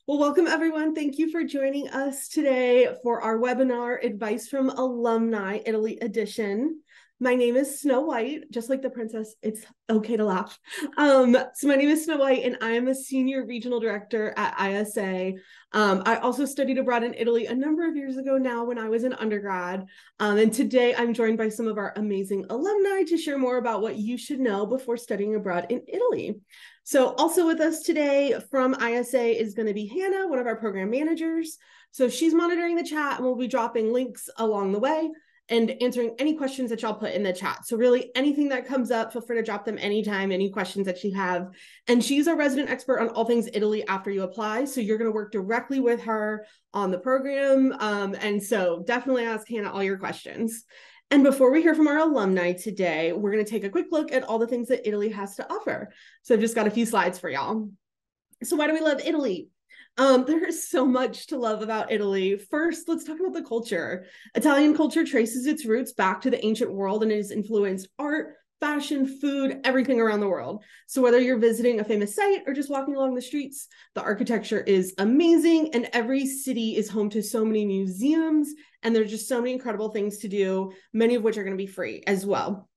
Well, welcome everyone. Thank you for joining us today for our webinar, Advice from Alumni, Italy edition. My name is Snow White, just like the princess, it's okay to laugh. So my name is Snow White and I am a senior regional director at ISA. I also studied abroad in Italy a number of years ago now when I was an undergrad. And today I'm joined by some of our amazing alumni to share more about what you should know before studying abroad in Italy. So also with us today from ISA is going to be Hannah, one of our program managers. So she's monitoring the chat and we'll be dropping links along the way and answering any questions that y'all put in the chat. So really anything that comes up, feel free to drop them anytime, any questions that you have. And she's our resident expert on all things Italy after you apply. So you're going to work directly with her on the program. And so definitely ask Hannah all your questions. And before we hear from our alumni today, we're going to take a quick look at all the things that Italy has to offer. So I've just got a few slides for y'all. So why do we love Italy? There is so much to love about Italy. First, let's talk about the culture. Italian culture traces its roots back to the ancient world and it has influenced art, fashion, food, everything around the world. So whether you're visiting a famous site or just walking along the streets, the architecture is amazing and every city is home to so many museums and there's just so many incredible things to do, many of which are going to be free as well.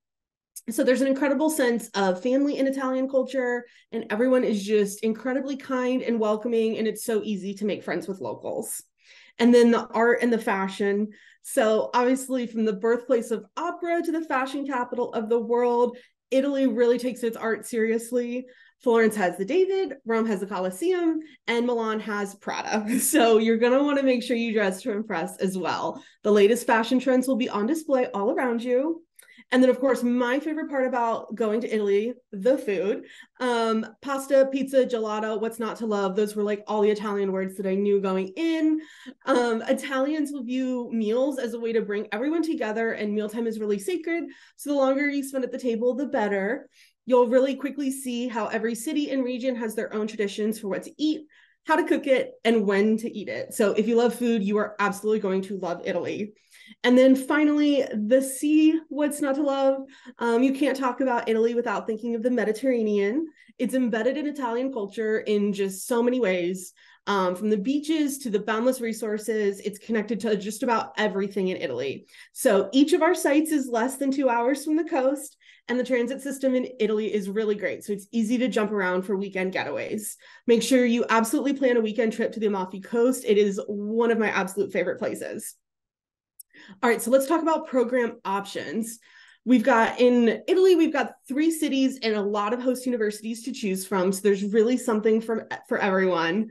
So there's an incredible sense of family in Italian culture and everyone is just incredibly kind and welcoming and it's so easy to make friends with locals. And then the art and the fashion. So obviously from the birthplace of opera to the fashion capital of the world, Italy really takes its art seriously. Florence has the David, Rome has the Colosseum, and Milan has Prada. So you're going to want to make sure you dress to impress as well. The latest fashion trends will be on display all around you. And then, of course, my favorite part about going to Italy, the food, pasta, pizza, gelato, what's not to love. Those were like all the Italian words that I knew going in. Italians will view meals as a way to bring everyone together and mealtime is really sacred. So the longer you spend at the table, the better. You'll really quickly see how every city and region has their own traditions for what to eat, how to cook it, and when to eat it. So if you love food, you are absolutely going to love Italy. And then finally, the sea, what's not to love? You can't talk about Italy without thinking of the Mediterranean. It's embedded in Italian culture in just so many ways. From the beaches to the boundless resources, it's connected to just about everything in Italy. So each of our sites is less than 2 hours from the coast, and the transit system in Italy is really great. So it's easy to jump around for weekend getaways. Make sure you absolutely plan a weekend trip to the Amalfi Coast. It is one of my absolute favorite places. All right, so let's talk about program options. We've got in Italy, we've got 3 cities and a lot of host universities to choose from. So there's really something for everyone.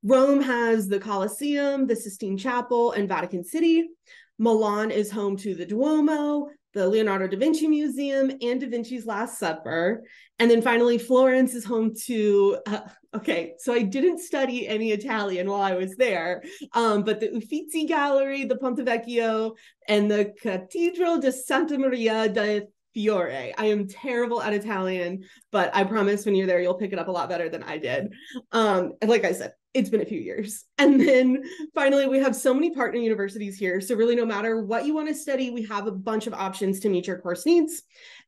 Rome has the Colosseum, the Sistine Chapel, and Vatican City. Milan is home to the Duomo, the Leonardo da Vinci Museum, and Da Vinci's Last Supper. And then finally, Florence is home to, okay, so I didn't study any Italian while I was there, but the Uffizi Gallery, the Ponte Vecchio, and the Cathedral di Santa Maria del Fiore. I am terrible at Italian, but I promise when you're there, you'll pick it up a lot better than I did. And like I said, it's been a few years. And then finally, we have so many partner universities here. So really, no matter what you want to study, we have a bunch of options to meet your course needs.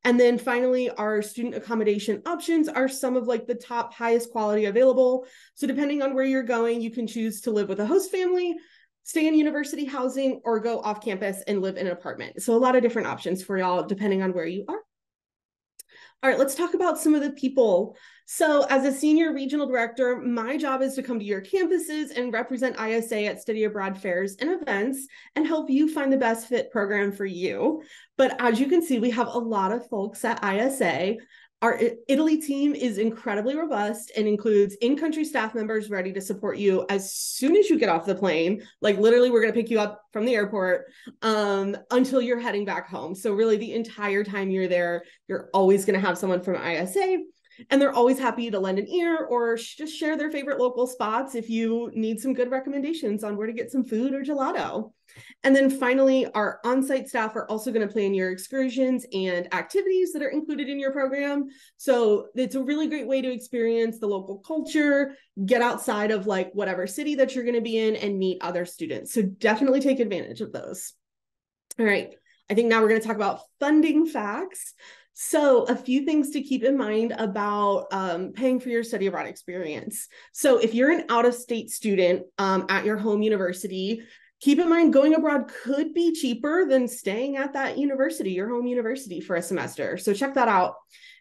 And then finally, our student accommodation options are some of like the top highest quality available. So depending on where you're going, you can choose to live with a host family, stay in university housing, or go off campus and live in an apartment. So a lot of different options for y'all depending on where you are. All right, let's talk about some of the people. So as a senior regional director, my job is to come to your campuses and represent ISA at study abroad fairs and events and help you find the best fit program for you. But as you can see, we have a lot of folks at ISA. Our Italy team is incredibly robust and includes in-country staff members ready to support you as soon as you get off the plane. Like literally, we're going to pick you up from the airport until you're heading back home. So really the entire time you're there, you're always going to have someone from ISA. And they're always happy to lend an ear or just share their favorite local spots if you need some good recommendations on where to get some food or gelato. And then finally, our on-site staff are also going to plan your excursions and activities that are included in your program. So it's a really great way to experience the local culture, get outside of like whatever city that you're going to be in and meet other students. So definitely take advantage of those. All right. I think now we're going to talk about funding facts. So, a few things to keep in mind about paying for your study abroad experience. So, if you're an out of state student at your home university, keep in mind going abroad could be cheaper than staying at that university, your home university, for a semester. So, check that out.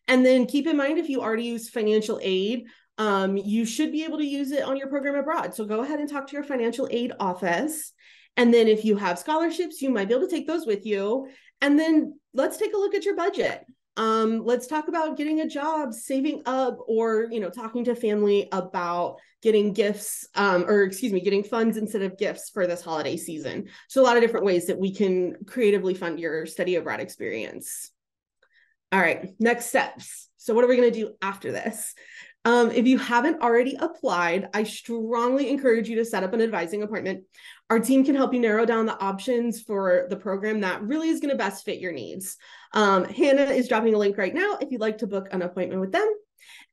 And then keep in mind if you already use financial aid, you should be able to use it on your program abroad. So, go ahead and talk to your financial aid office. And then if you have scholarships, you might be able to take those with you. And then let's take a look at your budget. Let's talk about getting a job, saving up, or talking to family about getting gifts, getting funds instead of gifts for this holiday season. So a lot of different ways that we can creatively fund your study abroad experience. All right, next steps. So what are we going to do after this? If you haven't already applied, I strongly encourage you to set up an advising appointment. Our team can help you narrow down the options for the program that really is going to best fit your needs. Hannah is dropping a link right now if you'd like to book an appointment with them.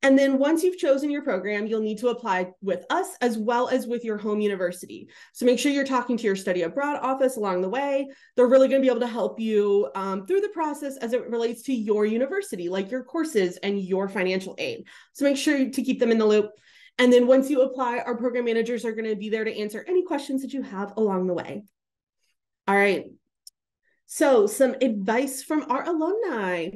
And then once you've chosen your program, you'll need to apply with us as well as with your home university. So make sure you're talking to your study abroad office along the way. They're really going to be able to help you through the process as it relates to your university, like your courses and your financial aid. So make sure to keep them in the loop. And then once you apply, our program managers are going to be there to answer any questions that you have along the way. All right. So some advice from our alumni.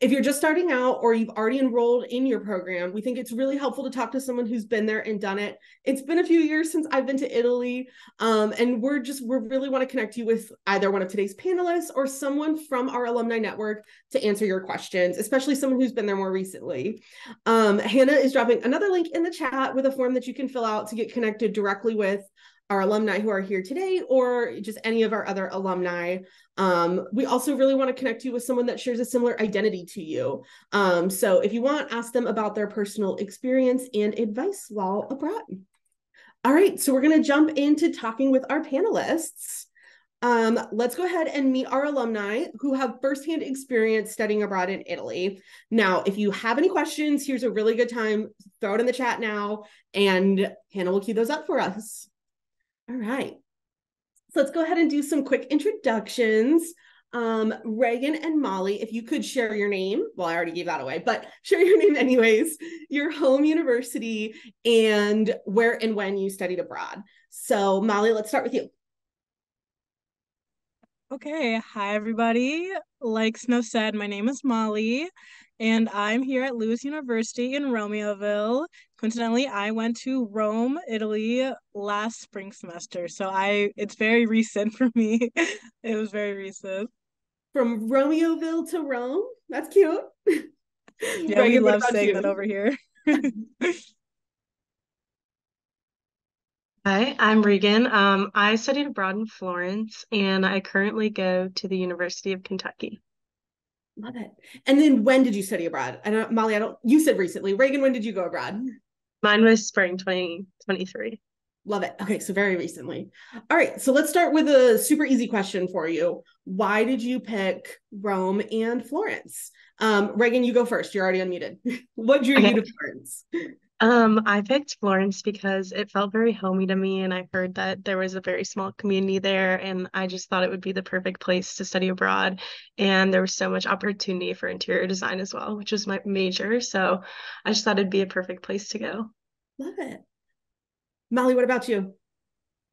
If you're just starting out or you've already enrolled in your program, we think it's really helpful to talk to someone who's been there and done it. It's been a few years since I've been to Italy, and we really want to connect you with either one of today's panelists or someone from our alumni network to answer your questions, especially someone who's been there more recently. Hannah is dropping another link in the chat with a form that you can fill out to get connected directly with our alumni who are here today, or just any of our other alumni. We also really want to connect you with someone that shares a similar identity to you. So if you want, ask them about their personal experience and advice while abroad. All right, so we're going to jump into talking with our panelists. Let's go ahead and meet our alumni who have firsthand experience studying abroad in Italy. Now, if you have any questions, here's a really good time. Throw it in the chat now, and Hannah will cue those up for us. All right, so let's go ahead and do some quick introductions. Reagan and Molly, if you could share your name. Well, I already gave that away, but share your name anyways, your home university, and where and when you studied abroad. So Molly, let's start with you. Okay, hi everybody. Like Snow said, my name is Molly, and I'm here at Lewis University in Romeoville. Coincidentally, I went to Rome, Italy last spring semester, so it's very recent for me. It was very recent. From Romeoville to Rome? That's cute. Yeah, we Reagan, what love about saying you? that over here. Hi, I'm Regan. I studied abroad in Florence, and I currently go to the University of Kentucky. Love it. And then when did you study abroad? I don't, Molly, you said recently. Reagan, when did you go abroad? Mine was spring 2023. Love it. Okay, so very recently. All right, so let's start with a super easy question for you. Why did you pick Rome and Florence? Reagan, you go first. You're already unmuted. What drew you to Florence? I picked Florence because it felt very homey to me, and I heard that there was a very small community there, and I just thought it would be the perfect place to study abroad. And there was so much opportunity for interior design as well, which was my major. So I just thought it'd be a perfect place to go. Love it. Molly, what about you?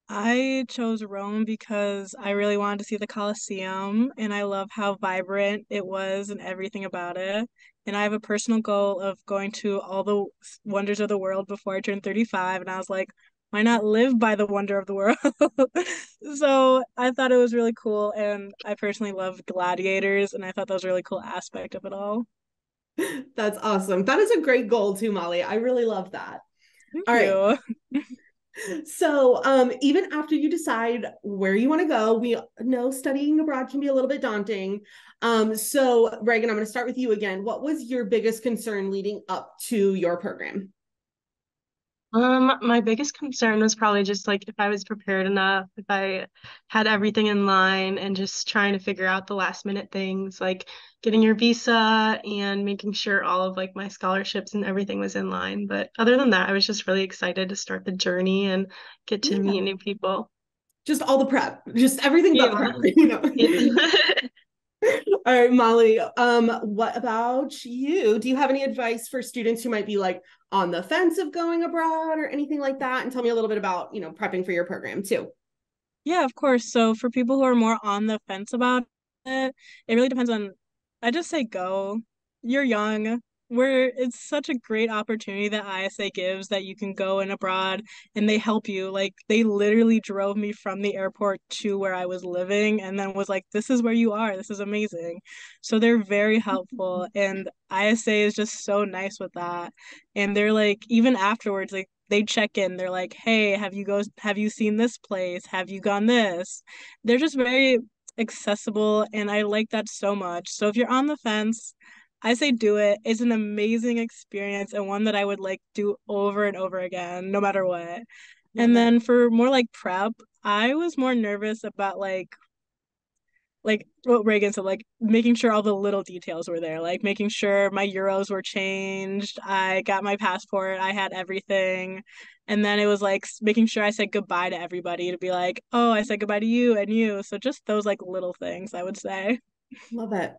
I chose Rome because I really wanted to see the Colosseum, and I love how vibrant it was and everything about it. And I have a personal goal of going to all the wonders of the world before I turn 35, and I was like, why not live by the wonder of the world? So I thought it was really cool, and I personally love gladiators, and I thought that was a really cool aspect of it all. That's awesome. That is a great goal too, Molly. I really love that. Thank All you. right. So even after you decide where you want to go, we know studying abroad can be a little bit daunting. So Reagan, I'm going to start with you again. What was your biggest concern leading up to your program? My biggest concern was probably just like if I was prepared enough, if I had everything in line, and just trying to figure out the last minute things like getting your visa and making sure all of like my scholarships and everything was in line. But other than that, I was just really excited to start the journey and get to meet new people. Just all the prep, just everything but prep, Yeah. All right, Molly. What about you? Do you have any advice for students who might be like on the fence of going abroad or anything like that? And tell me a little bit about, prepping for your program too. Yeah, of course. So for people who are more on the fence about it really depends on, I just say go. You're young. It's such a great opportunity that ISA gives that you can go in abroad and they help you. Like they literally drove me from the airport to where I was living and then was like, this is where you are. This is amazing. So they're very helpful and ISA is just so nice with that. And they're like, even afterwards, like they check in. They're like, "Hey, have you seen this place? Have you gone this?" They're just very accessible and I like that so much. So if you're on the fence, I say do it. It's an amazing experience and one that I would like do over and over again, no matter what. Love And it. then for more like prep, I was more nervous about like what Reagan said, like making sure all the little details were there, like making sure my euros were changed. I got my passport, I had everything. And then it was like making sure I said goodbye to everybody to be like, oh, I said goodbye to you and you. So just those like little things, I would say. Love it.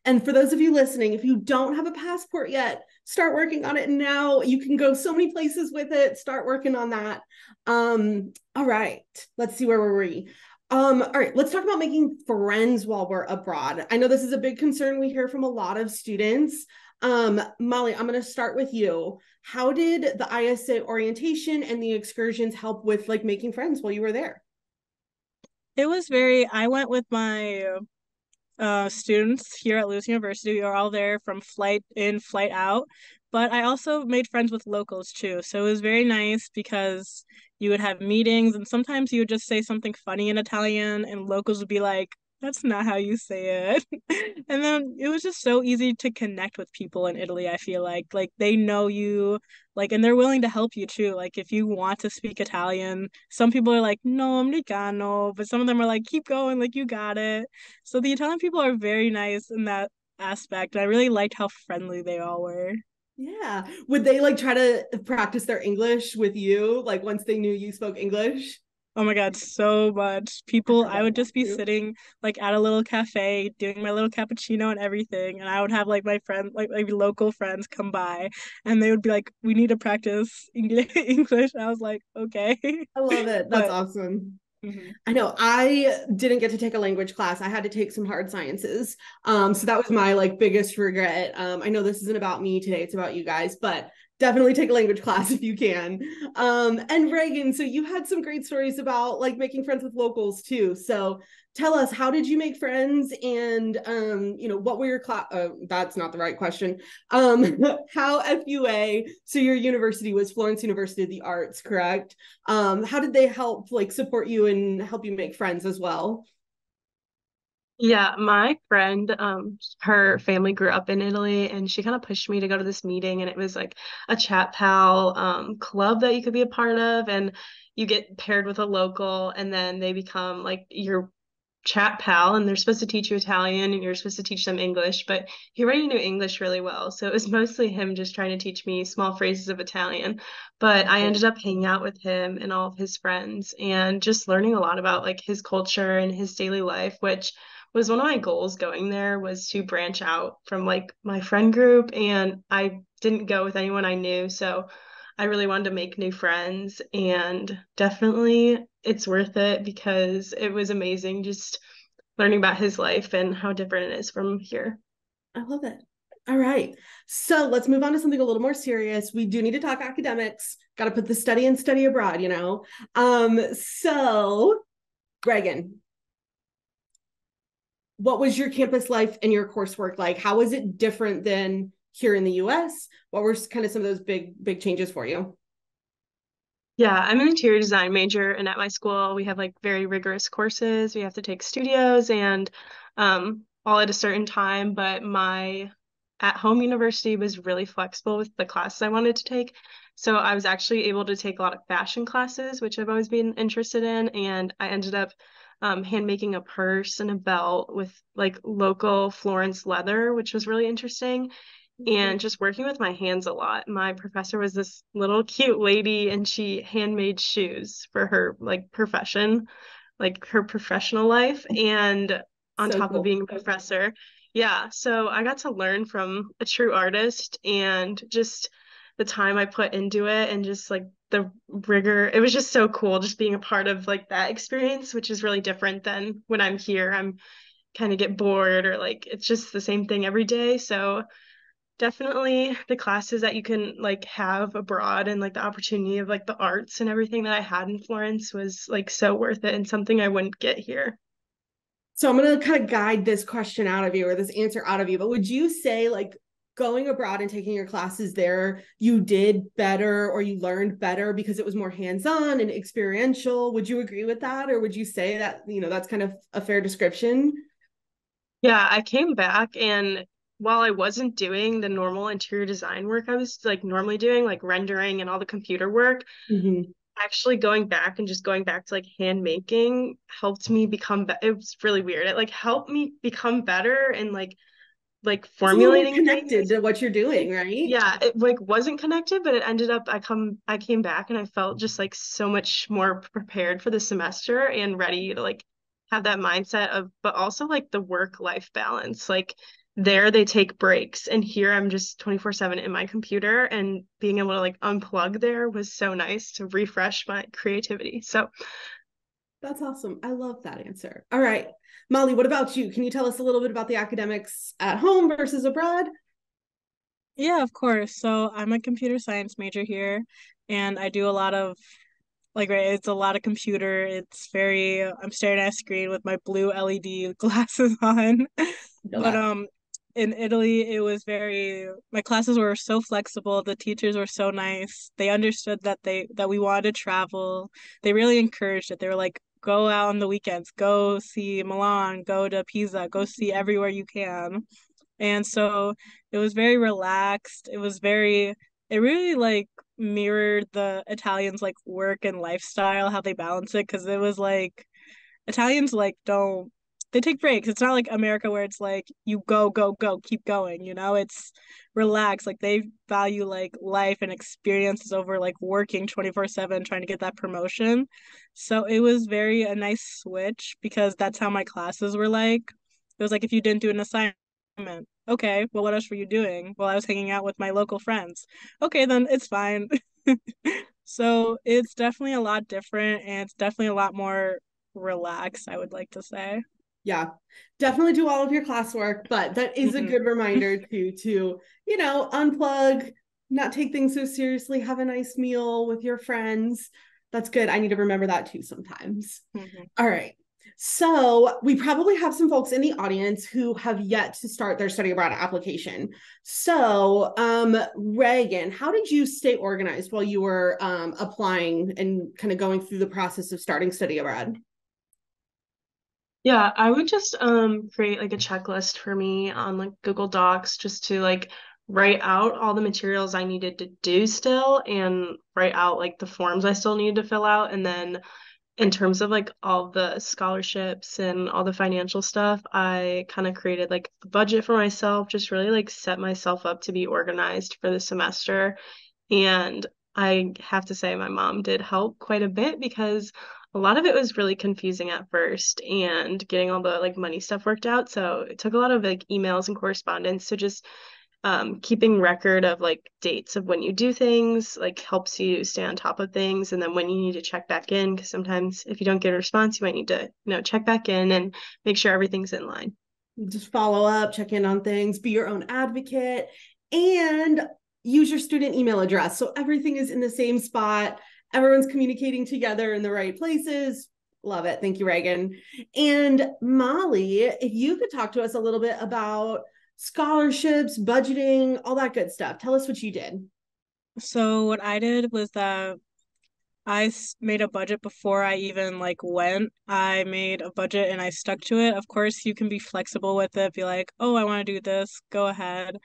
And for those of you listening, if you don't have a passport yet, start working on it now. You can go so many places with it. Start working on that. All right, let's see, where were we? All right, let's talk about making friends while we're abroad. I know this is a big concern we hear from a lot of students. Molly, I'm going to start with you. How did the ISA orientation and the excursions help with like making friends while you were there? I went with my students here at Lewis University. We are all there from flight in, flight out. But I also made friends with locals too. So it was very nice because you would have meetings and sometimes you would just say something funny in Italian and locals would be like, that's not how you say it. And then it was just so easy to connect with people in Italy, I feel like. Like they know you, like, and they're willing to help you too. Like if you want to speak Italian, some people are like, no, americano, but some of them are like, keep going, like you got it. So the Italian people are very nice in that aspect. I really liked how friendly they all were. Yeah. Would they like try to practice their English with you, like once they knew you spoke English? Oh my God, so much. I've People, heard I that a would lot just be too. sitting like at a little cafe doing my little cappuccino and everything. And I would have like my friend, like local friends come by and they would be like, we need to practice English. I was like, okay. I love it. That's But awesome. mhm. I know I didn't get to take a language class. I had to take some hard sciences. So that was my like biggest regret. I know this isn't about me today, it's about you guys, but definitely take a language class if you can. And Reagan, so you had some great stories about like making friends with locals too. So tell us, how did you make friends and what were your class that's not the right question. How FUA, so your university was Florence University of the Arts, correct? How did they help like support you and help you make friends as well? Yeah, my friend, her family grew up in Italy and she kind of pushed me to go to this meeting and it was like a chat pal club that you could be a part of and you get paired with a local and then they become like your chat pal and they're supposed to teach you Italian and you're supposed to teach them English, but he already knew English really well. So it was mostly him just trying to teach me small phrases of Italian. But I ended up hanging out with him and all of his friends and just learning a lot about like his culture and his daily life, which was one of my goals going there was to branch out from like my friend group and I didn't go with anyone I knew. So I really wanted to make new friends and definitely it's worth it because it was amazing just learning about his life and how different it is from here. I love it. All right. So let's move on to something a little more serious. We do need to talk academics. Got to put the study and study abroad, you know. So Reagan, what was your campus life and your coursework like? How was it different than here in the US? What were kind of some of those big changes for you? Yeah, I'm an interior design major, and at my school, we have like very rigorous courses. We have to take studios and all at a certain time. But my at home university was really flexible with the classes I wanted to take. So I was actually able to take a lot of fashion classes, which I've always been interested in. And I ended up hand making a purse and a belt with like local Florence leather, which was really interesting and just working with my hands a lot. My professor was this little cute lady and she handmade shoes for her like profession, like her professional life. And on So top of cool. being a professor. Yeah, so I got to learn from a true artist and just the time I put into it and just like the rigor. It was just so cool just being a part of like that experience, which is really different than when I'm here. I'm kind of get bored or like it's just the same thing every day. So definitely the classes that you can like have abroad and like the opportunity of like the arts and everything that I had in Florence was like so worth it and something I wouldn't get here. So I'm going to kind of guide this question out of you or this answer out of you, but would you say like going abroad and taking your classes there, you did better or you learned better because it was more hands-on and experiential? Would you agree with that? Or would you say that, that's kind of a fair description? Yeah, I came back and while I wasn't doing the normal interior design work I was like normally doing, like rendering and all the computer work, Mm-hmm. actually going back and just going back to like hand making helped me become it was really weird. It like helped me become better and like It's a little more formulating connected things. to what you're doing, It, right? yeah, it like wasn't connected, but it ended up I came back and I felt just like so much more prepared for the semester and ready to like have that mindset of but also like the work life balance. Like there they take breaks and here I'm just 24/7 in my computer and being able to like unplug there was so nice to refresh my creativity. So That's awesome. I love that answer. All right. Molly, what about you? Can you tell us a little bit about the academics at home versus abroad? Yeah, of course. So I'm a computer science major here, and I do a lot of like right, it's a lot of computer. It's very I'm staring at a screen with my blue LED glasses on. Feel But that. in Italy it was very my classes were so flexible. The teachers were so nice. They understood that we wanted to travel. They really encouraged it. They were like, go out on the weekends, go see Milan, go to Pisa, go see everywhere you can. And so it was very relaxed. It really like mirrored the Italians like work and lifestyle, how they balance it. Cause it was like Italians like don't, they take breaks. It's not like America where it's like you go, go, go, keep going, It's relaxed. Like they value like life and experiences over like working 24/7 trying to get that promotion. So it was very a nice switch because that's how my classes were like. It was like if you didn't do an assignment, okay, well, what else were you doing? Well, I was hanging out with my local friends. Okay, then it's fine. So it's definitely a lot different and it's definitely a lot more relaxed, I would like to say. Yeah, definitely do all of your classwork, but that is a Hmm. good reminder unplug, not take things so seriously, have a nice meal with your friends. That's good. I need to remember that too sometimes. Hmm. All right. So we probably have some folks in the audience who have yet to start their study abroad application. So, Reagan, how did you stay organized while you were applying and kind of going through the process of starting study abroad? yeah, I would just create like a checklist for me on like Google Docs just to like write out all the materials I needed to do still and write out like the forms I still needed to fill out and then in terms of like all the scholarships and all the financial stuff, I kind of created like a budget for myself, just really like set myself up to be organized for the semester. And I have to say, my mom did help quite a bit because a lot of it was really confusing at first and getting all the like money stuff worked out. So it took a lot of like emails and correspondence. So just keeping record of like dates of when you do things like helps you stay on top of things and then when you need to check back in because sometimes if you don't get a response you might need to check back in and make sure everything's in line. Just follow up, check in on things, be your own advocate, and use your student email address. So everything is in the same spot. Everyone's communicating together in the right places. Love it. Thank you, Reagan. And Molly, if you could talk to us a little bit about scholarships, budgeting, all that good stuff. Tell us what you did. So what I did was that made a budget before I even like went. I made a budget and I stuck to it. Of course, you can be flexible with it, be like, "Oh, I want to do this." Go ahead.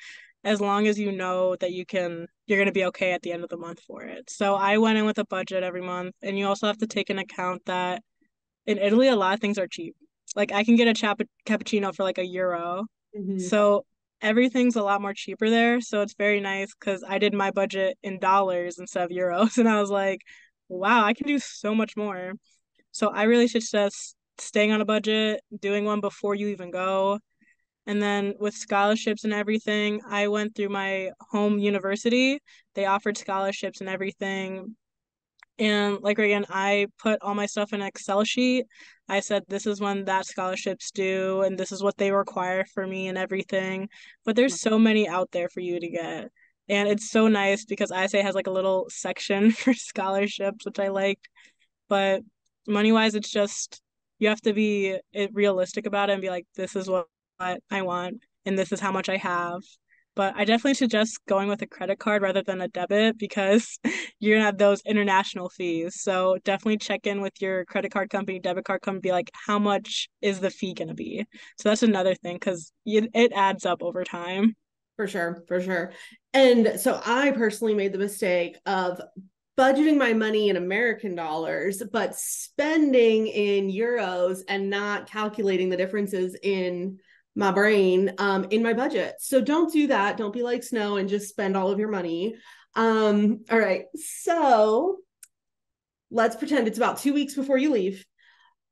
As long as you know that you're going to be okay at the end of the month for it. So I went in with a budget every month, and you also have to take into account that in Italy a lot of things are cheap. Like I can get a cappuccino for like €1. Mm-hmm. So everything's a lot more cheaper there. So it's very nice because I did my budget in dollars instead of euros. And I was like, wow, I can do so much more. So I really should just staying on a budget, doing one before you even go. And then with scholarships and everything, I went through my home university. They offered scholarships and everything. And like again, I put all my stuff in an Excel sheet. I said this is when that scholarship's due and this is what they require for me and everything. But there's so many out there for you to get. And it's so nice because ISA has like a little section for scholarships, which I like. But money wise, it's just you have to be realistic about it and be like, this is what I want and this is how much I have. But I definitely suggest going with a credit card rather than a debit because you're gonna have those international fees. So definitely check in with your credit card company, debit card company, be like, how much is the fee gonna be? So that's another thing because it adds up over time. For sure, for sure. And so I personally made the mistake of budgeting my money in American dollars, but spending in euros and not calculating the differences in my brain in my budget. So don't do that. Don't be like Snow and just spend all of your money. All right. So let's pretend it's about 2 weeks before you leave.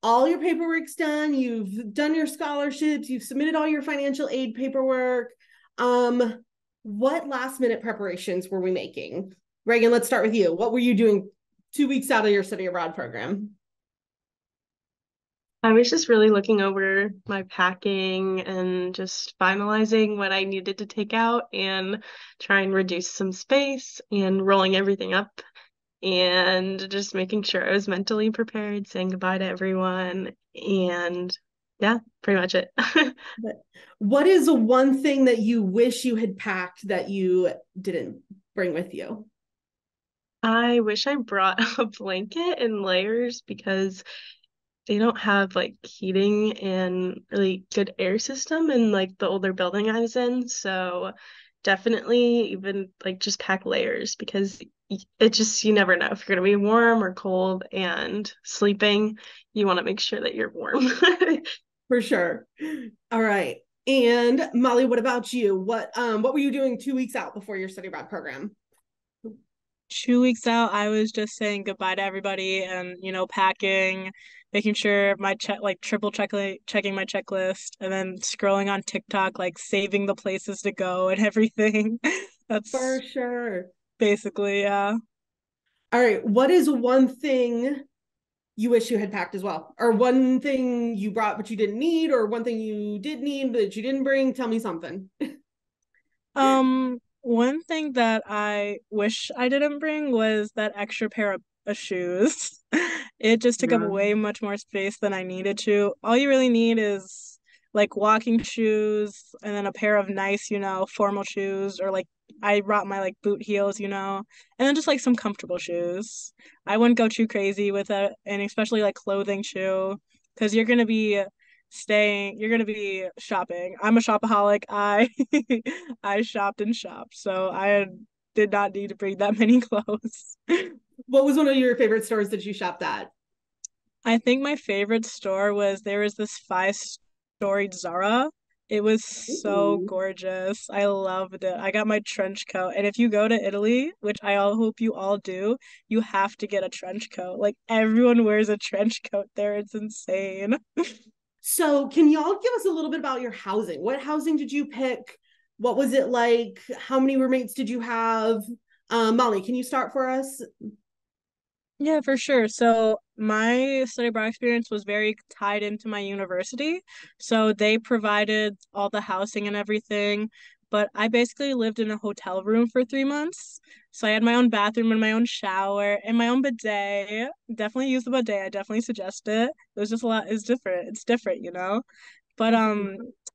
All your paperwork's done. You've done your scholarships. You've submitted all your financial aid paperwork. What last minute preparations were we making? Reagan, let's start with you. What were you doing 2 weeks out of your study abroad program? I was just really looking over my packing and just finalizing what I needed to take out and try and reduce some space and rolling everything up and just making sure I was mentally prepared, saying goodbye to everyone. And yeah, pretty much it. What is one thing that you wish you had packed that you didn't bring with you? I wish I brought a blanket and layers because they don't have like heating and really good air system in like the older building I was in. So definitely even like just pack layers because it just you never know if you're gonna be warm or cold and sleeping. You want to make sure that you're warm. For sure. All right. And Molly, what about you? What were you doing 2 weeks out before your study abroad program? 2 weeks out, I was just saying goodbye to everybody and, packing, making sure my like checking my checklist, and then scrolling on TikTok, like saving the places to go and everything. For That's sure. basically, yeah. All right. What is one thing you wish you had packed as well? Or one thing you brought but you didn't need, or one thing you did need but you didn't bring? Tell me something. One thing that I wish I didn't bring was that extra pair of shoes. It just took up Yeah. way much more space than I needed to. All you really need is like walking shoes and then a pair of nice, formal shoes, or like I brought my like boot heels, and then just like some comfortable shoes. I wouldn't go too crazy with it, and especially like clothing shoe, because you're gonna be shopping. I'm a shopaholic. I I shopped and shopped, so I did not need to bring that many clothes. What was one of your favorite stores that you shopped at? I think my favorite store was there was this five-storied Zara. It was so Ooh. gorgeous. I loved it. I got my trench coat. And if you go to Italy, which I all hope you all do, you have to get a trench coat. Like everyone wears a trench coat there. It's insane. So, can y'all give us a little bit about your housing? What housing did you pick? What was it like? How many roommates did you have? Molly, can you start for us? Yeah, for sure. So my study abroad experience was very tied into my university. So they provided all the housing and everything, but I basically lived in a hotel room for 3 months. So I had my own bathroom and my own shower and my own bidet. Definitely use the bidet. I definitely suggest it. It was just a lot. It's different. It's different. But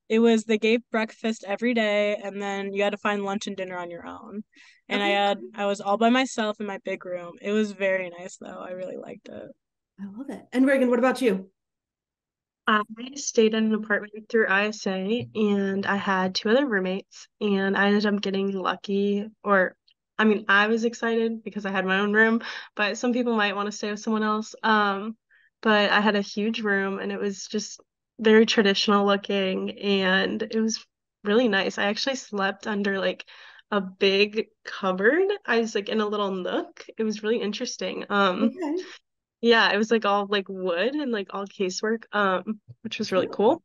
it was they gave breakfast every day, and then you had to find lunch and dinner on your own. And Okay, I was all by myself in my big room. It was very nice though. I really liked it. I love it. And Reagan, what about you? I stayed in an apartment through ISA and I had two other roommates and I ended up getting lucky or I mean I was excited because I had my own room, but some people might want to stay with someone else. But I had a huge room and it was just very traditional looking and it was really nice. I actually slept under like a big cupboard. I was like in a little nook. It was really interesting. Okay. Yeah, it was like all like wood and like all casework, which was really cool.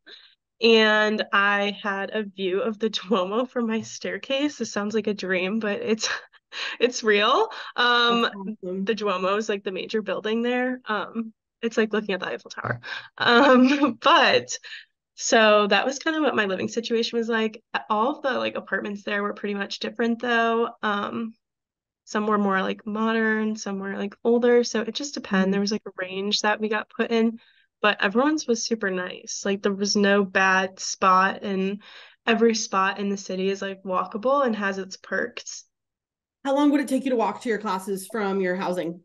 And I had a view of the Duomo from my staircase. This sounds like a dream, but it's it's real. That's awesome. The Duomo is like the major building there. It's like looking at the Eiffel Tower. But so that was kind of what my living situation was like. All of the like apartments there were pretty much different though. Some were more like modern, some were like older. So it just depended. There Mhm. was like a range that we got put in, but everyone's was super nice. Like there was no bad spot, and every spot in the city is like walkable and has its perks. How long would it take you to walk to your classes from your housing?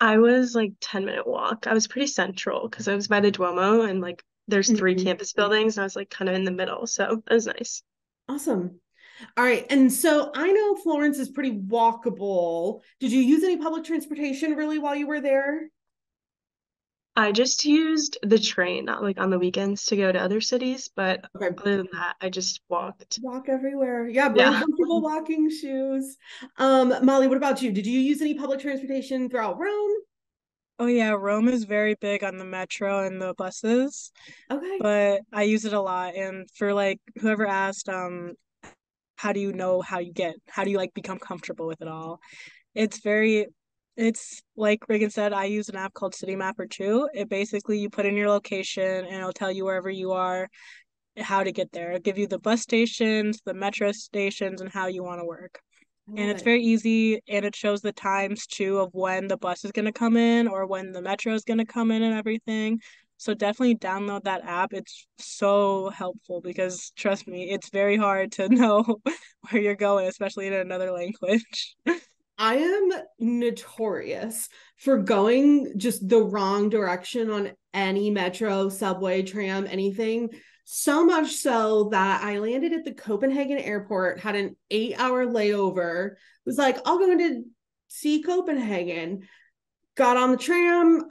I was like 10-minute walk. I was pretty central because I was by the Duomo and like there's three Mhm. campus buildings and I was like kind of in the middle. So it was nice. Awesome. All right. And so I know Florence is pretty walkable. Did you use any public transportation really while you were there? I just used the train, not like on the weekends to go to other cities, but Okay. other than that, I just walked. Walk everywhere. Yeah, bring Yeah. comfortable walking shoes. Molly, what about you? Did you use any public transportation throughout Rome? Oh yeah, Rome is very big on the metro and the buses, Okay. but I use it a lot. And for like whoever asked, how do you like become comfortable with it all? It's very, it's like Reagan said, I use an app called City Mapper too. It basically you put in your location and it'll tell you wherever you are, how to get there. It'll give you the bus stations, the metro stations, and how you want to work. I And love it's it. very easy and it shows the times too of when the bus is going to come in or when the metro is going to come in and everything. So definitely download that app. It's so helpful because trust me, it's very hard to know where you're going, especially in another language. I am notorious for going just the wrong direction on any metro, subway, tram, anything. So much so that I landed at the Copenhagen airport, had an 8 hour layover, was like, I'll go into see Copenhagen, got on the tram,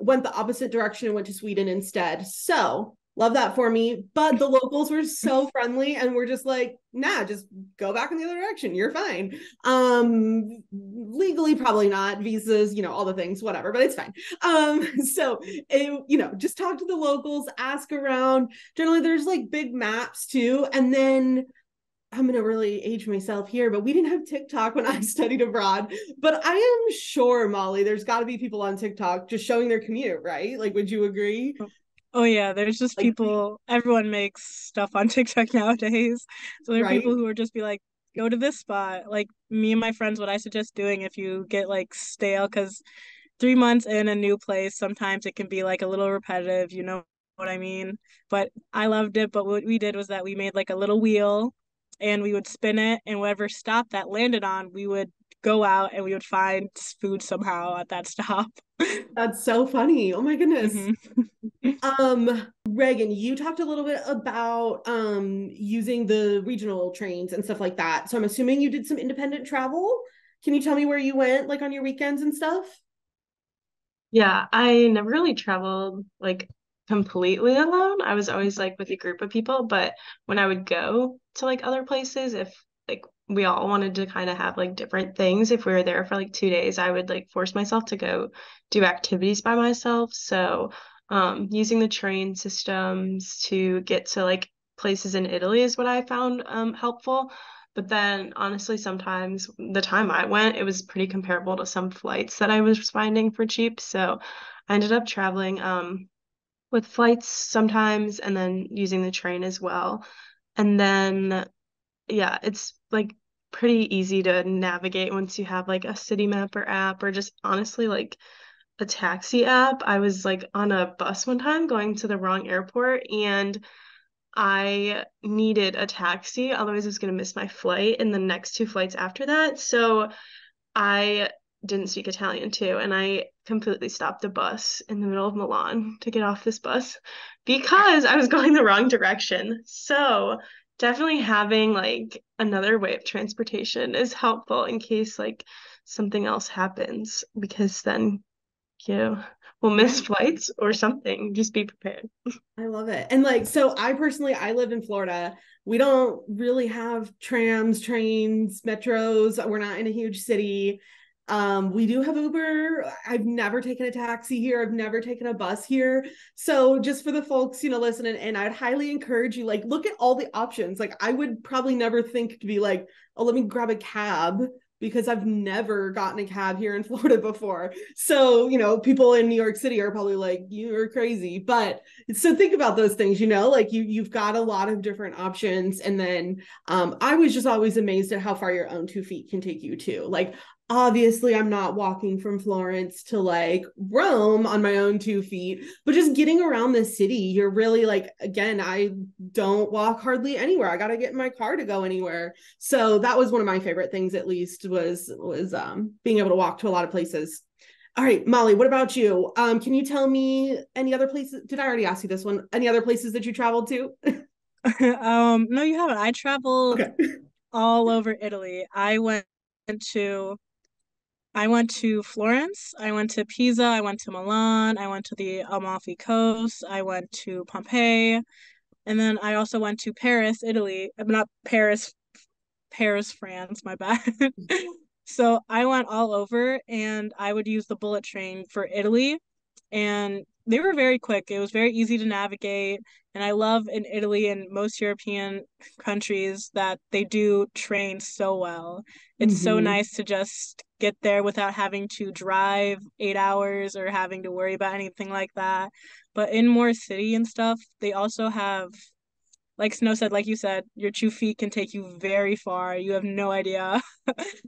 went the opposite direction and went to Sweden instead. So love that for me. But the locals were so friendly and were just like, nah, just go back in the other direction. You're fine. Legally, probably not. Visas, all the things, whatever, but it's fine. So just talk to the locals, ask around. Generally, there's like big maps too. And then I'm going to really age myself here, but we didn't have TikTok when I studied abroad. But I am sure, Molly, there's got to be people on TikTok just showing their commute, right? Like, would you agree? Oh yeah, there's just Like, people, everyone makes stuff on TikTok nowadays. So there are right? people who are just be like, go to this spot. Like me and my friends, what I suggest doing if you get like stale, because 3 months in a new place, sometimes it can be like a little repetitive, you know what I mean? But I loved it. But what we did was that we made like a little wheel and we would spin it, and whatever stop that landed on, we would go out and we would find food somehow at that stop. That's so funny. Oh my goodness. hmm Reagan, you talked a little bit about using the regional trains and stuff like that. So I'm assuming you did some independent travel. Can you tell me where you went, like on your weekends and stuff? Yeah, I never really traveled like completely alone. I was always like with a group of people, but when I would go to like other places, if like we all wanted to kind of have like different things, if we were there for like 2 days, I would like force myself to go do activities by myself. So, using the train systems to get to like places in Italy is what I found helpful. But then honestly, sometimes the time I went, it was pretty comparable to some flights that I was finding for cheap. So I ended up traveling with flights sometimes and then using the train as well. And then, yeah, it's like pretty easy to navigate once you have like a city mapper app or just honestly like a taxi app. I was like on a bus one time going to the wrong airport and I needed a taxi, otherwise I was going to miss my flight and the next two flights after that. So I didn't speak Italian too, and I completely stopped the bus in the middle of Milan to get off this bus because I was going the wrong direction. So definitely having like another way of transportation is helpful in case like something else happens, because then you will Yeah. miss flights or something. Just be prepared. I love it. And like, so I personally, I live in Florida. We don't really have trams, trains, metros. We're not in a huge city. We do have Uber. I've never taken a taxi here. I've never taken a bus here. So just for the folks, listening, and I'd highly encourage you, like, look at all the options. Like, I would probably never think to be like, oh, let me grab a cab because I've never gotten a cab here in Florida before. So, people in New York City are probably like, you're crazy. But so think about those things, like you've got a lot of different options. And then I was just always amazed at how far your own 2 feet can take you too. Like, obviously I'm not walking from Florence to like Rome on my own 2 feet, but just getting around the city, you're really like, again, I don't walk hardly anywhere. I got to get in my car to go anywhere. So that was one of my favorite things, at least, was being able to walk to a lot of places. All right, Molly, what about you? Can you tell me any other places? Did I already ask you this one? Any other places that you traveled to? No, you haven't. I traveled Okay. all over Italy. To I went to Florence, I went to Pisa, I went to Milan, I went to the Amalfi Coast, I went to Pompeii, and then I also went to Paris, Italy. Not Paris, Paris, France, my bad. So I went all over and I would use the bullet train for Italy, and they were very quick. It was very easy to navigate. And I love in Italy and most European countries that they do train so well. It's so Mm-hmm. nice to just get there without having to drive 8 hours or having to worry about anything like that. But in more city and stuff, they also have, like Snow said, like you said, your 2 feet can take you very far. You have no idea.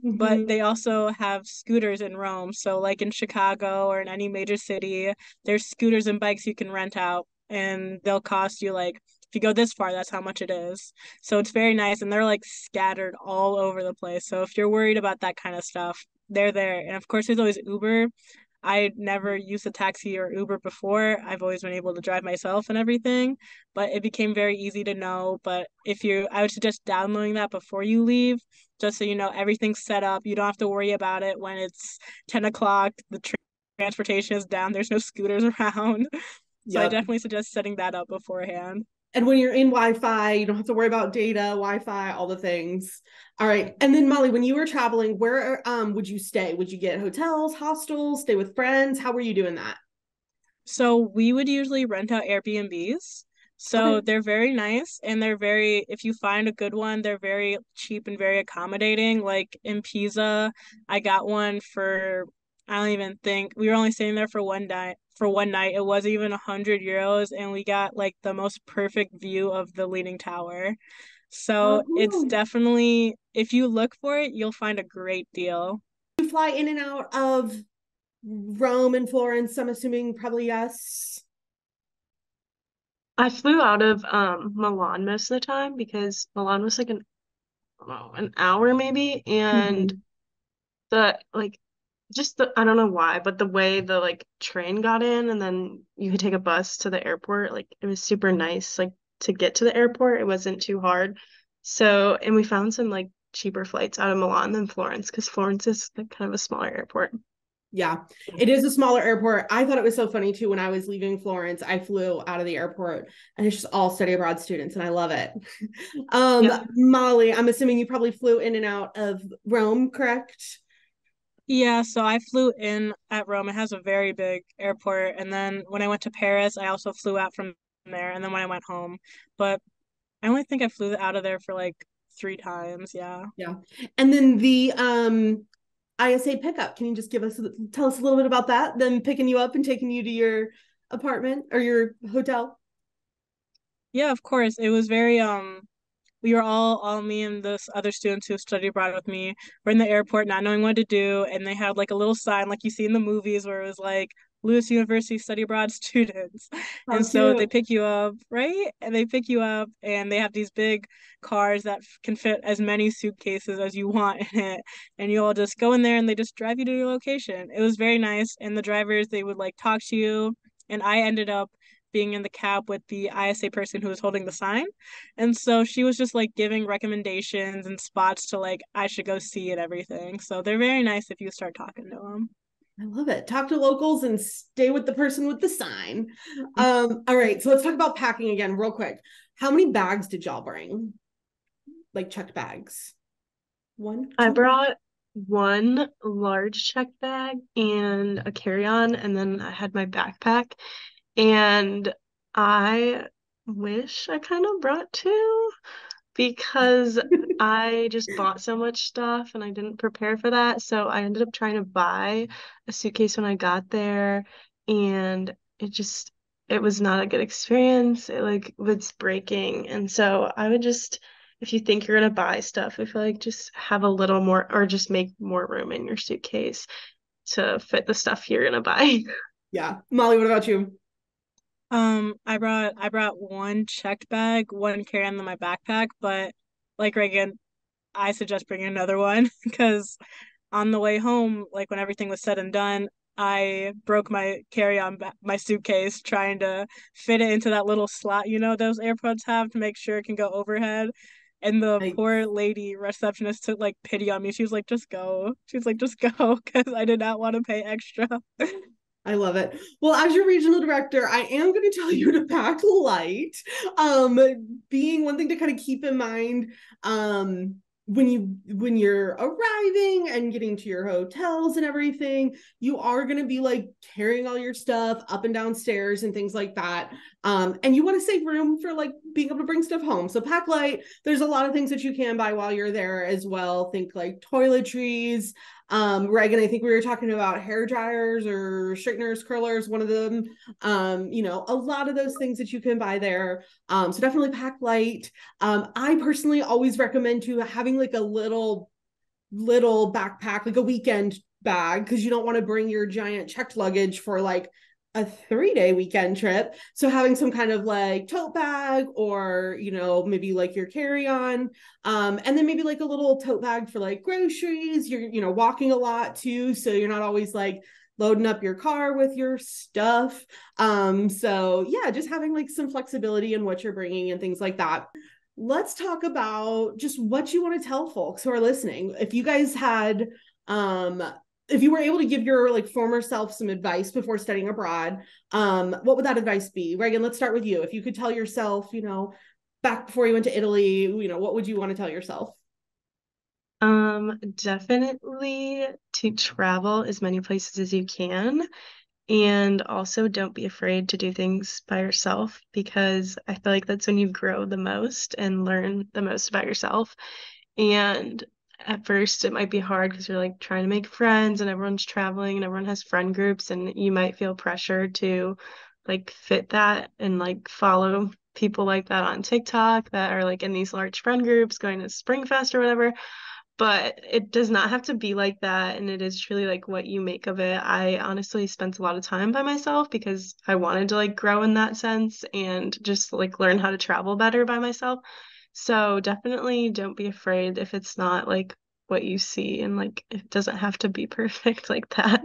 But Mm-hmm. they also have scooters in Rome. So, like in Chicago or in any major city, there's scooters and bikes you can rent out, and they'll cost you like, if you go this far, that's how much it is. So, it's very nice. And they're like scattered all over the place. So, if you're worried about that kind of stuff, they're there. And of course, there's always Uber. I never used a taxi or Uber before. I've always been able to drive myself and everything, but it became very easy to know. But I would suggest downloading that before you leave, just so you know everything's set up. You don't have to worry about it when it's 10 o'clock. Transportation is down. There's no scooters around. So I Yep. definitely suggest setting that up beforehand. And when you're in Wi-Fi, you don't have to worry about data, Wi-Fi, all the things. All right. And then Molly, when you were traveling, where would you stay? Would you get hotels, hostels, stay with friends? How were you doing that? So we would usually rent out Airbnbs. Okay. So they're very nice and if you find a good one, they're very cheap and very accommodating. Like in Pisa, I got one for, I don't even think, we were only staying there for one night. For one night, it wasn't even 100 euros, and we got like the most perfect view of the Leaning Tower. Oh, So it's cool. definitely, if you look for it, you'll find a great deal. You fly in and out of Rome and Florence, I'm assuming probably yes. I flew out of Milan most of the time because Milan was like I don't know, an hour maybe, and Mm-hmm. the like just the I don't know why, but the way the like train got in and then you could take a bus to the airport, like it was super nice like to get to the airport. It wasn't too hard. So, and we found some like cheaper flights out of Milan than Florence because Florence is like kind of a smaller airport. Yeah, it is a smaller airport. I thought it was so funny too. When I was leaving Florence, I flew out of the airport and it's just all study abroad students, and I love it. Yeah. Molly, I'm assuming you probably flew in and out of Rome, correct? Yeah, so I flew in at Rome. It has a very big airport. And then when I went to Paris, I also flew out from there. And then when I went home, but I only think I flew out of there for like 3 times. Yeah. Yeah. And then the ISA pickup. Can you just tell us a little bit about that? Them picking you up and taking you to your apartment or your hotel? Yeah, of course. It was very we were all me and this other students who studied abroad with me were in the airport not knowing what to do, and they had like a little sign like you see in the movies where it was like Lewis University study abroad students. How And so they cute. pick you up, right? And they pick you up and they have these big cars that can fit as many suitcases as you want in it, and you all just go in there and they just drive you to your location. It was very nice, and the drivers, they would like talk to you, and I ended up being in the cab with the ISA person who was holding the sign. And so she was just like giving recommendations and spots to like I should go see and everything. So they're very nice if you start talking to them. I love it. Talk to locals and stay with the person with the sign. All right, so let's talk about packing again, real quick. How many bags did y'all bring? Like checked bags? One, I two? brought one large check bag and a carry-on, and then I had my backpack. And I wish I kind of brought two because I just bought so much stuff and I didn't prepare for that. So I ended up trying to buy a suitcase when I got there, and it was not a good experience. It like was breaking. And so I would just, if you think you're gonna buy stuff, I feel like just have a little more or just make more room in your suitcase to fit the stuff you're gonna buy. Yeah. Molly, what about you? I brought one checked bag, one carry-on in my backpack, but like Reagan, I suggest bringing another one because on the way home, like when everything was said and done, I broke my my suitcase trying to fit it into that little slot, those AirPods have to make sure it can go overhead. And the I poor lady receptionist took like pity on me. She was like, just go. She was like, just go, because I did not want to pay extra. I love it. Well, as your regional director, I am going to tell you to pack light. Um, Being one thing to kind of keep in mind, when you're arriving and getting to your hotels and everything, you are going to be like carrying all your stuff up and down stairs and things like that. And you want to save room for like being able to bring stuff home. So pack light. There's a lot of things that you can buy while you're there as well. Think like toiletries, Reagan, I think we were talking about hair dryers or straighteners, curlers, one of them. A lot of those things that you can buy there. So definitely pack light. I personally always recommend to having like a little backpack, like a weekend bag, because you don't want to bring your giant checked luggage for like a 3-day weekend trip. So having some kind of like tote bag or, maybe like your carry-on. And then maybe like a little tote bag for like groceries. You're, walking a lot too. So you're not always like loading up your car with your stuff. So yeah, just having like some flexibility in what you're bringing and things like that. Let's talk about just what you want to tell folks who are listening. If you guys had, if you were able to give your like former self some advice before studying abroad, what would that advice be? Reagan, let's start with you. If you could tell yourself, back before you went to Italy, what would you want to tell yourself? Definitely to travel as many places as you can. And also don't be afraid to do things by yourself because I feel like that's when you grow the most and learn the most about yourself. And at first it might be hard because you're like trying to make friends and everyone's traveling and everyone has friend groups and you might feel pressure to like fit that and like follow people like that on TikTok that are like in these large friend groups going to Springfest or whatever. But it does not have to be like that, and it is truly like what you make of it. I honestly spent a lot of time by myself because I wanted to like grow in that sense and just like learn how to travel better by myself. So definitely don't be afraid if it's not like what you see, and like it doesn't have to be perfect like that.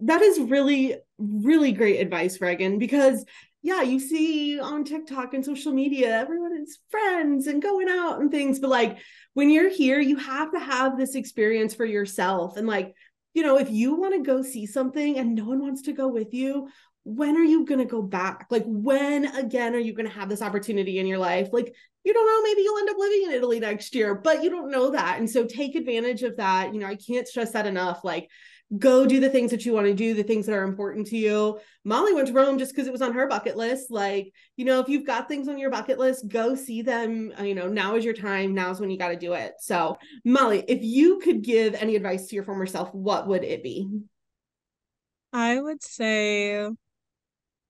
That is really, really great advice, Reagan, because yeah, you see on TikTok and social media, everyone is friends and going out and things. But like when you're here, you have to have this experience for yourself. And like, if you want to go see something and no one wants to go with you, when are you going to go back? Like, when again are you going to have this opportunity in your life? Like, you don't know, maybe you'll end up living in Italy next year, but you don't know that. And so take advantage of that. I can't stress that enough. Like, go do the things that you want to do, the things that are important to you. Molly went to Rome just because it was on her bucket list. Like, if you've got things on your bucket list, go see them. Now is your time. Now's when you got to do it. So, Molly, if you could give any advice to your former self, what would it be? I would say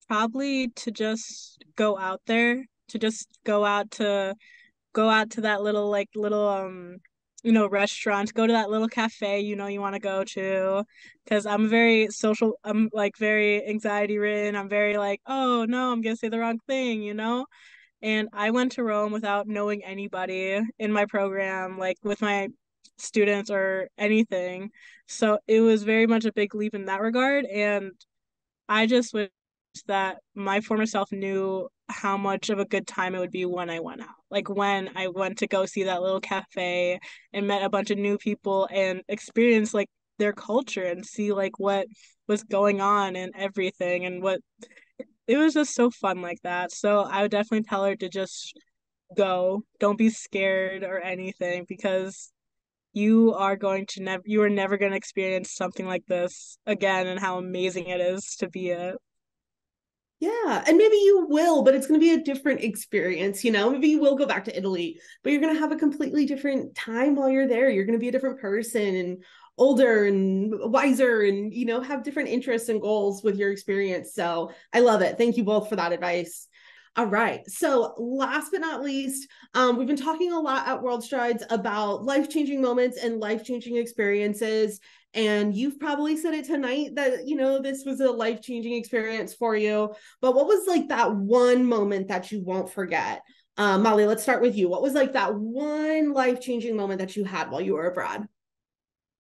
probably to just go out there, to just go out to that little restaurant, go to that little cafe you want to go to, because I'm very social. I'm like very anxiety ridden. I'm very like, oh no, I'm gonna say the wrong thing. And I went to Rome without knowing anybody in my program, like with my students or anything. So it was very much a big leap in that regard. And I just wish that my former self knew how much of a good time it would be when I went out. Like when I went to go see that little cafe and met a bunch of new people and experience like their culture and see like what was going on and everything, and what it was just so fun like that. So I would definitely tell her to just go. Don't be scared or anything, because you are you are never going to experience something like this again, and how amazing it is to be it. Yeah, and maybe you will, but it's going to be a different experience, you know? Maybe you will go back to Italy, but you're going to have a completely different time while you're there. You're going to be a different person and older and wiser and, you know, have different interests and goals with your experience. So I love it. Thank you both for that advice. All right. So last but not least, we've been talking a lot at World Strides about life-changing moments and life-changing experiences. And you've probably said it tonight that, you know, this was a life-changing experience for you. But what was like that one moment that you won't forget? Molly, let's start with you. What was like that one life-changing moment that you had while you were abroad?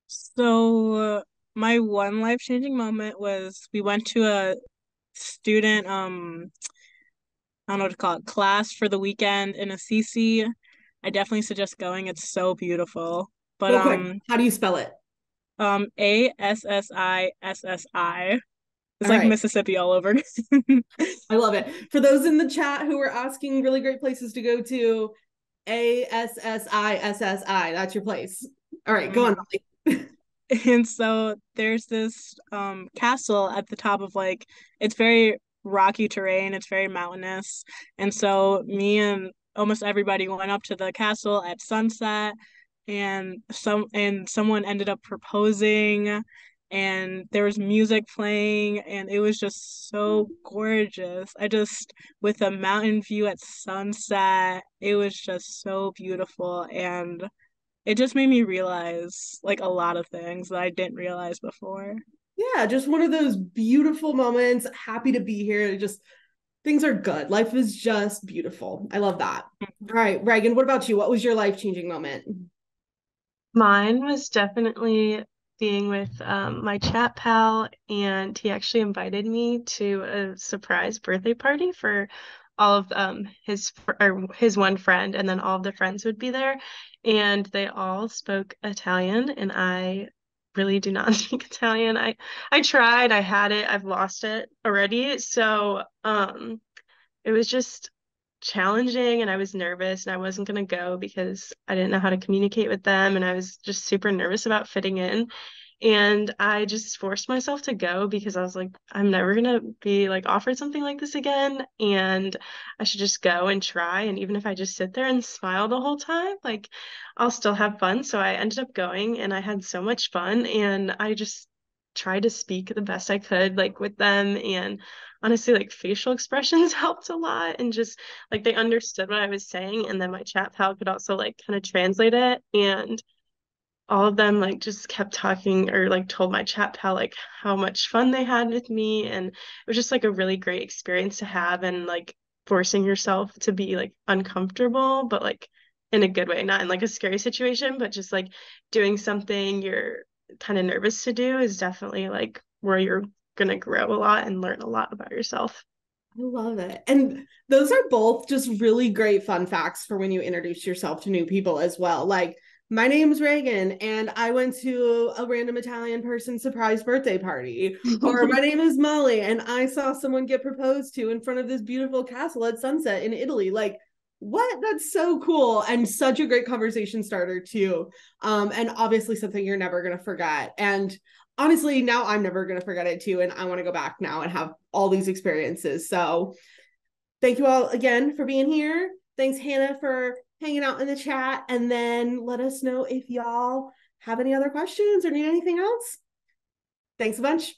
So my one life-changing moment was we went to a student I don't know what to call it, class for the weekend in Assisi. I definitely suggest going. It's so beautiful. But Real quick, how do you spell it? Assissi. It's All like right. Mississippi all over. I love it. For those in the chat who were asking really great places to go to, ASSISSI, that's your place. All right, go on, Mhm. Molly. And so there's this castle at the top of like it's very rocky terrain, it's very mountainous. And so me and almost everybody went up to the castle at sunset, and someone ended up proposing, and there was music playing, and it was just so gorgeous. I just with a mountain view at sunset, it was just so beautiful, and it just made me realize like a lot of things that I didn't realize before. Yeah, just one of those beautiful moments. Happy to be here. Just things are good. Life is just beautiful. I love that. All right, Reagan, what about you? What was your life-changing moment? Mine was definitely being with my chat pal, and he actually invited me to a surprise birthday party for all of his one friend, and then all of the friends would be there, and they all spoke Italian, and I really do not speak Italian. I tried, I had it, I've lost it already, so it was just challenging and I was nervous and I wasn't going to go because I didn't know how to communicate with them and I was just super nervous about fitting in. And I just forced myself to go because I was like, I'm never gonna be like offered something like this again. And I should just go and try. And even if I just sit there and smile the whole time, like I'll still have fun. So I ended up going and I had so much fun. And I just tried to speak the best I could, like with them. And honestly, like facial expressions helped a lot. And just like they understood what I was saying. And then my chat pal could also like kind of translate it. And all of them like just kept talking or like told my chat pal like how much fun they had with me, and it was just like a really great experience to have, and like forcing yourself to be like uncomfortable but like in a good way, not in like a scary situation, but just like doing something you're kind of nervous to do is definitely like where you're gonna grow a lot and learn a lot about yourself. I love it. And those are both just really great fun facts for when you introduce yourself to new people as well. Like, my name's Reagan, and I went to a random Italian person's surprise birthday party. Or my name is Molly, and I saw someone get proposed to in front of this beautiful castle at sunset in Italy. Like, what? That's so cool and such a great conversation starter too. And obviously something you're never gonna forget. And honestly, now I'm never going to forget it too. And I want to go back now and have all these experiences. So thank you all again for being here. Thanks, Hannah, for hanging out in the chat. And then let us know if y'all have any other questions or need anything else. Thanks a bunch.